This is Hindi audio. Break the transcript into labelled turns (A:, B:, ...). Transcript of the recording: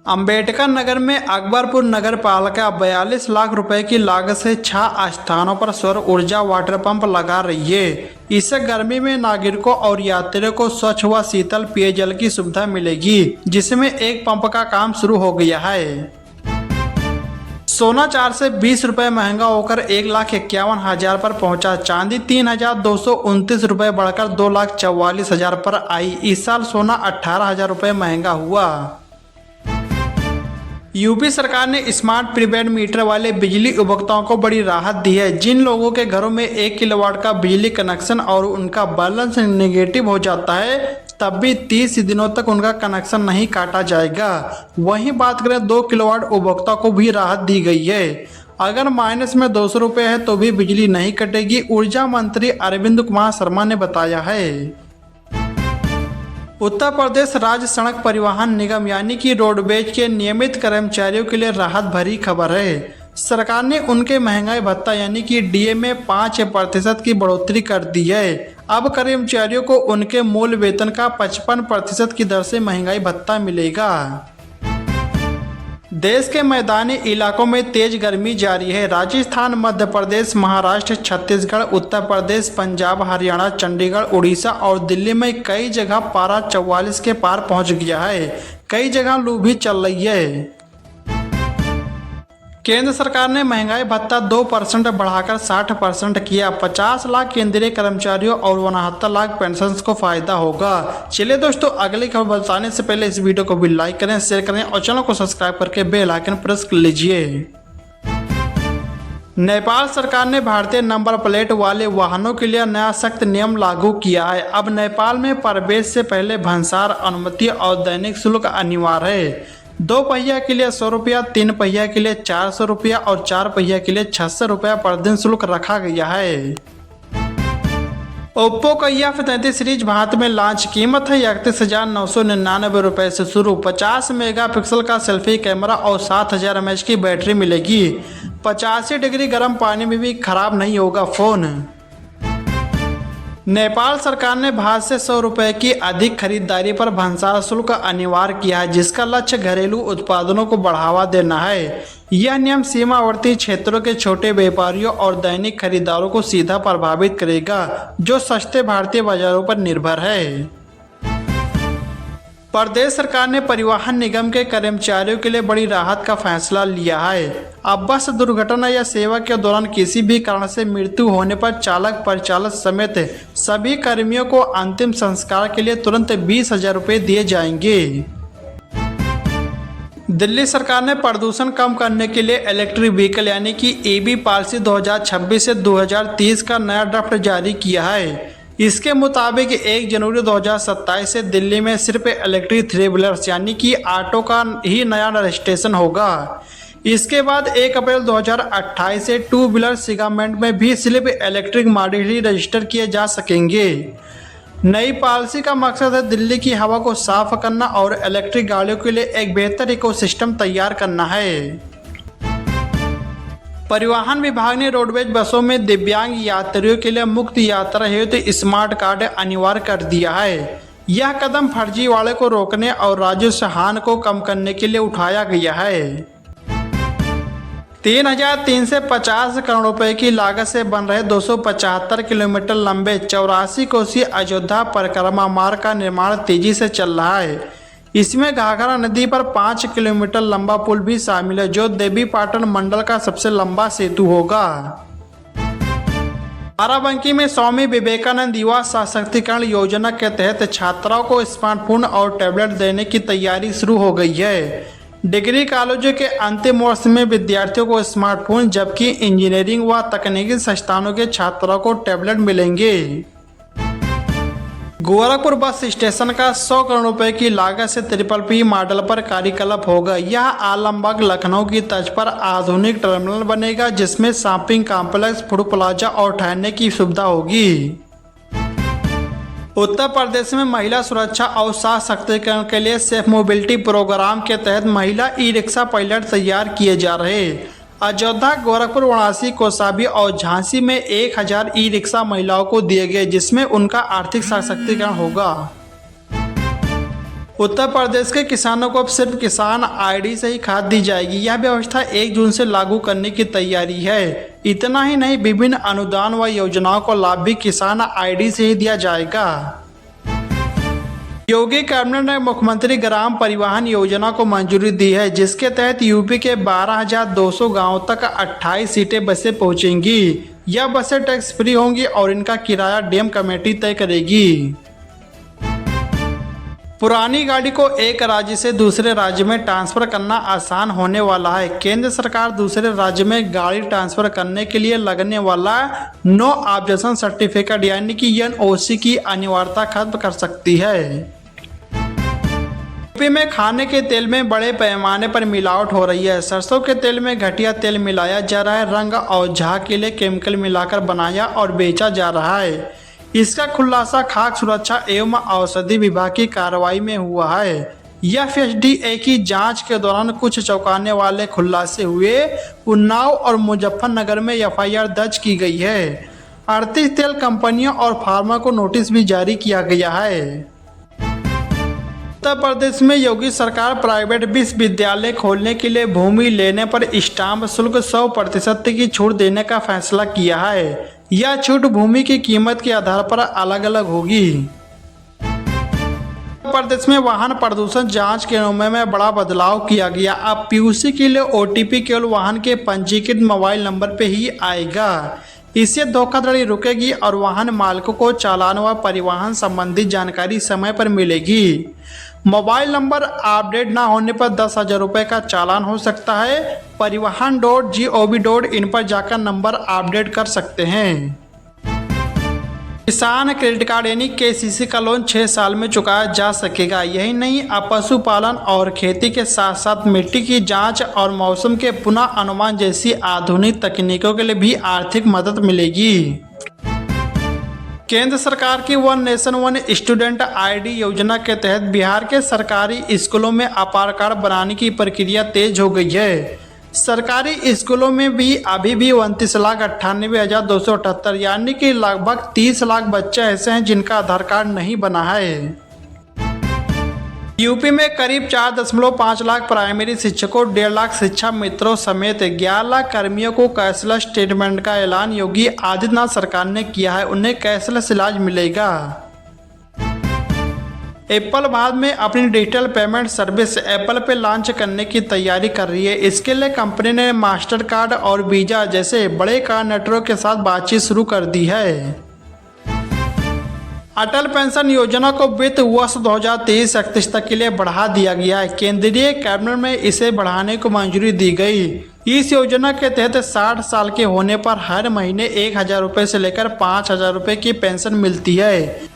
A: अंबेडकर नगर में अकबरपुर नगर पालिका 42 लाख रुपए की लागत से 6 स्थानों पर सौर ऊर्जा वाटर पंप लगा रही है। इससे गर्मी में नागरिकों और यात्रियों को स्वच्छ व शीतल पेयजल की सुविधा मिलेगी, जिसमें एक पंप का काम शुरू हो गया है। सोना 4 से 20 रुपए महंगा होकर 1,51,000 पर पहुंचा। चांदी 3,229 रुपए बढ़कर 2,44,000 पर आई। इस साल सोना 18,000 रुपए महंगा हुआ। यूपी सरकार ने स्मार्ट प्रीपेड मीटर वाले बिजली उपभोक्ताओं को बड़ी राहत दी है। जिन लोगों के घरों में 1 किलोवाट का बिजली कनेक्शन और उनका बैलेंस नेगेटिव हो जाता है, तब भी 30 दिनों तक उनका कनेक्शन नहीं काटा जाएगा। वहीं बात करें 2 किलोवाट उपभोक्ता को भी राहत दी गई है। अगर माइनस में 200 रुपये है तो भी बिजली नहीं कटेगी, ऊर्जा मंत्री अरविंद कुमार शर्मा ने बताया है। उत्तर प्रदेश राज्य सड़क परिवहन निगम यानी कि रोडवेज के नियमित कर्मचारियों के लिए राहत भरी खबर है। सरकार ने उनके महंगाई भत्ता यानी कि डीए में 5% की बढ़ोतरी कर दी है। अब कर्मचारियों को उनके मूल वेतन का 55% की दर से महंगाई भत्ता मिलेगा। देश के मैदानी इलाकों में तेज गर्मी जारी है। राजस्थान, मध्य प्रदेश, महाराष्ट्र, छत्तीसगढ़, उत्तर प्रदेश, पंजाब, हरियाणा, चंडीगढ़, उड़ीसा और दिल्ली में कई जगह पारा 44 के पार पहुंच गया है। कई जगह लू भी चल रही है। केंद्र सरकार ने महंगाई भत्ता 2% बढ़ाकर 60% किया। 50 लाख केंद्रीय कर्मचारियों और 69 लाख पेंशनर्स को फायदा होगा। चलिए दोस्तों, अगली खबर बताने से पहले इस वीडियो को भी लाइक करें, शेयर करें और चैनल को सब्सक्राइब करके बेल आइकन प्रेस कर लीजिए। नेपाल सरकार ने भारतीय नंबर प्लेट वाले वाहनों के लिए नया सख्त नियम लागू किया है। अब नेपाल में प्रवेश से पहले भंसार अनुमति और दैनिक शुल्क अनिवार्य है। 2 पहिया के लिए 100 रुपया, 3 पहिया के लिए 400 रुपया और 4 पहिया के लिए 600 रुपया पर दिन शुल्क रखा गया है। ओप्पो का F33 सीरीज भारत में लॉन्च। कीमत है 31,999 रुपये से शुरू। 50 मेगापिक्सल का सेल्फी कैमरा और 7,000 mAh की बैटरी मिलेगी। 85 डिग्री गर्म पानी में भी खराब नहीं होगा फ़ोन। नेपाल सरकार ने भारत से 100 रुपये की अधिक खरीदारी पर भंसार शुल्क अनिवार्य किया है, जिसका लक्ष्य घरेलू उत्पादनों को बढ़ावा देना है। यह नियम सीमावर्ती क्षेत्रों के छोटे व्यापारियों और दैनिक खरीदारों को सीधा प्रभावित करेगा, जो सस्ते भारतीय बाजारों पर निर्भर है। प्रदेश सरकार ने परिवहन निगम के कर्मचारियों के लिए बड़ी राहत का फैसला लिया है। अब बस दुर्घटना या सेवा के दौरान किसी भी कारण से मृत्यु होने पर चालक, परिचालक समेत सभी कर्मियों को अंतिम संस्कार के लिए तुरंत 20,000 रुपये दिए जाएंगे। दिल्ली सरकार ने प्रदूषण कम करने के लिए इलेक्ट्रिक व्हीकल यानी कि ईवी पॉलिसी 2026 से 2030 का नया ड्राफ्ट जारी किया है। इसके मुताबिक 1 जनवरी 2027 से दिल्ली में सिर्फ इलेक्ट्रिक 3 व्हीलर्स यानी कि ऑटो का ही नया रजिस्ट्रेशन होगा। इसके बाद 1 अप्रैल 2028 से 2 व्हीलर सेगमेंट में भी सिर्फ इलेक्ट्रिक मॉडल ही रजिस्टर किए जा सकेंगे। नई पॉलिसी का मकसद है दिल्ली की हवा को साफ करना और इलेक्ट्रिक गाड़ियों के लिए एक बेहतर इकोसिस्टम तैयार करना है। परिवहन विभाग ने रोडवेज बसों में दिव्यांग यात्रियों के लिए मुक्त यात्रा हेतु स्मार्ट कार्ड अनिवार्य कर दिया है। यह कदम फर्जीवाड़े को रोकने और राजस्व हानि को कम करने के लिए उठाया गया है। 3,350 करोड़ रुपए की लागत से बन रहे 275 किलोमीटर लंबे 84 कोसीय अयोध्या परिक्रमा मार्ग का निर्माण तेजी से चल रहा है। इसमें घाघरा नदी पर 5 किलोमीटर लंबा पुल भी शामिल है, जो देवी पाटन मंडल का सबसे लंबा सेतु होगा। बाराबंकी में स्वामी विवेकानंद युवा सशक्तिकरण योजना के तहत छात्राओं को स्मार्टफोन और टैबलेट देने की तैयारी शुरू हो गई है। डिग्री कॉलेजों के अंतिम वर्ष में विद्यार्थियों को स्मार्टफोन, जबकि इंजीनियरिंग व तकनीकी संस्थानों के छात्रों को टैबलेट मिलेंगे। गोरखपुर बस स्टेशन का 100 करोड़ रुपए की लागत से PPP मॉडल पर कार्यकलाप होगा। यह आलमबाग लखनऊ की तर्ज पर आधुनिक टर्मिनल बनेगा, जिसमें शॉपिंग कॉम्प्लेक्स, फूड प्लाजा और ठहरने की सुविधा होगी। उत्तर प्रदेश में महिला सुरक्षा और सशक्तिकरण के लिए सेफ मोबिलिटी प्रोग्राम के तहत महिला ई रिक्शा पायलट तैयार किए जा रहे हैं। अयोध्या, गोरखपुर, वाराणसी, कौशाम्बी और झांसी में 1,000 ई रिक्शा महिलाओं को दिए गए, जिसमें उनका आर्थिक सशक्तिकरण होगा। उत्तर प्रदेश के किसानों को अब सिर्फ किसान आईडी से ही खाद दी जाएगी। यह व्यवस्था 1 जून से लागू करने की तैयारी है। इतना ही नहीं, विभिन्न अनुदान व योजनाओं को लाभ भी किसान आईडी से ही दिया जाएगा। योगी कैबिनेट ने मुख्यमंत्री ग्राम परिवहन योजना को मंजूरी दी है, जिसके तहत यूपी के 12,200 गांवों तक 28 सीटें बसें पहुंचेंगी। यह बसें टैक्स फ्री होंगी और इनका किराया डीएम कमेटी तय करेगी। पुरानी गाड़ी को एक राज्य से दूसरे राज्य में ट्रांसफर करना आसान होने वाला है। केंद्र सरकार दूसरे राज्य में गाड़ी ट्रांसफर करने के लिए लगने वाला नो ऑब्जेक्शन सर्टिफिकेट यानी कि NOC की अनिवार्यता खत्म कर सकती है। यूपी में खाने के तेल में बड़े पैमाने पर मिलावट हो रही है। सरसों के तेल में घटिया तेल मिलाया जा रहा है। रंग और झाग के लिए केमिकल मिलाकर बनाया और बेचा जा रहा है। इसका खुलासा खाद्य सुरक्षा एवं औषधि विभाग की कार्रवाई में हुआ है। FDA की जांच के दौरान कुछ चौंकाने वाले खुलासे हुए। उन्नाव और मुजफ्फरनगर में FIR दर्ज की गई है। 38 तेल कंपनियों और फार्मा को नोटिस भी जारी किया गया है। उत्तर प्रदेश में योगी सरकार प्राइवेट विश्वविद्यालय खोलने के लिए भूमि लेने पर स्टाम्प शुल्क 100% की छूट देने का फैसला किया है। यह छूट भूमि की कीमत के आधार पर अलग अलग होगी। उत्तर प्रदेश में वाहन प्रदूषण जांच के नियमों में बड़ा बदलाव किया गया। अब PUC के लिए OTP केवल वाहन के पंजीकृत मोबाइल नंबर पर ही आएगा। इससे धोखाधड़ी रुकेगी और वाहन मालिकों को चालान व परिवहन संबंधी जानकारी समय पर मिलेगी। मोबाइल नंबर अपडेट न होने पर 10,000 रुपये का चालान हो सकता है। परिवहन.gov.in पर जाकर नंबर अपडेट कर सकते हैं। किसान क्रेडिट कार्ड यानी KCC का लोन 6 साल में चुकाया जा सकेगा। यही नहीं, अब पशुपालन और खेती के साथ साथ मिट्टी की जांच और मौसम के पुनः अनुमान जैसी आधुनिक तकनीकों के लिए भी आर्थिक मदद मिलेगी। केंद्र सरकार की one nation one student ID योजना के तहत बिहार के सरकारी स्कूलों में आधार कार्ड बनाने की प्रक्रिया तेज हो गई है। सरकारी स्कूलों में भी अभी भी 29,98,278 यानी कि लगभग 30 लाख बच्चे ऐसे हैं जिनका आधार कार्ड नहीं बना है। यूपी में करीब 4.5 लाख प्राइमरी शिक्षकों, 1.5 लाख शिक्षा मित्रों समेत 11 लाख कर्मियों को कैशलेस ट्रीटमेंट का ऐलान योगी आदित्यनाथ सरकार ने किया है। उन्हें कैशलेस इलाज मिलेगा। एप्पल भारत में अपनी डिजिटल पेमेंट सर्विस एप्पल पे लॉन्च करने की तैयारी कर रही है। इसके लिए कंपनी ने मास्टर कार्ड और वीजा जैसे बड़े कार्ड नेटवर्क के साथ बातचीत शुरू कर दी है। अटल पेंशन योजना को वित्त वर्ष 2023-31 तक के लिए बढ़ा दिया गया है। केंद्रीय कैबिनेट में इसे बढ़ाने को मंजूरी दी गई। इस योजना के तहत 60 साल के होने पर हर महीने 1,000 रुपये से लेकर 5,000 रुपये की पेंशन मिलती है।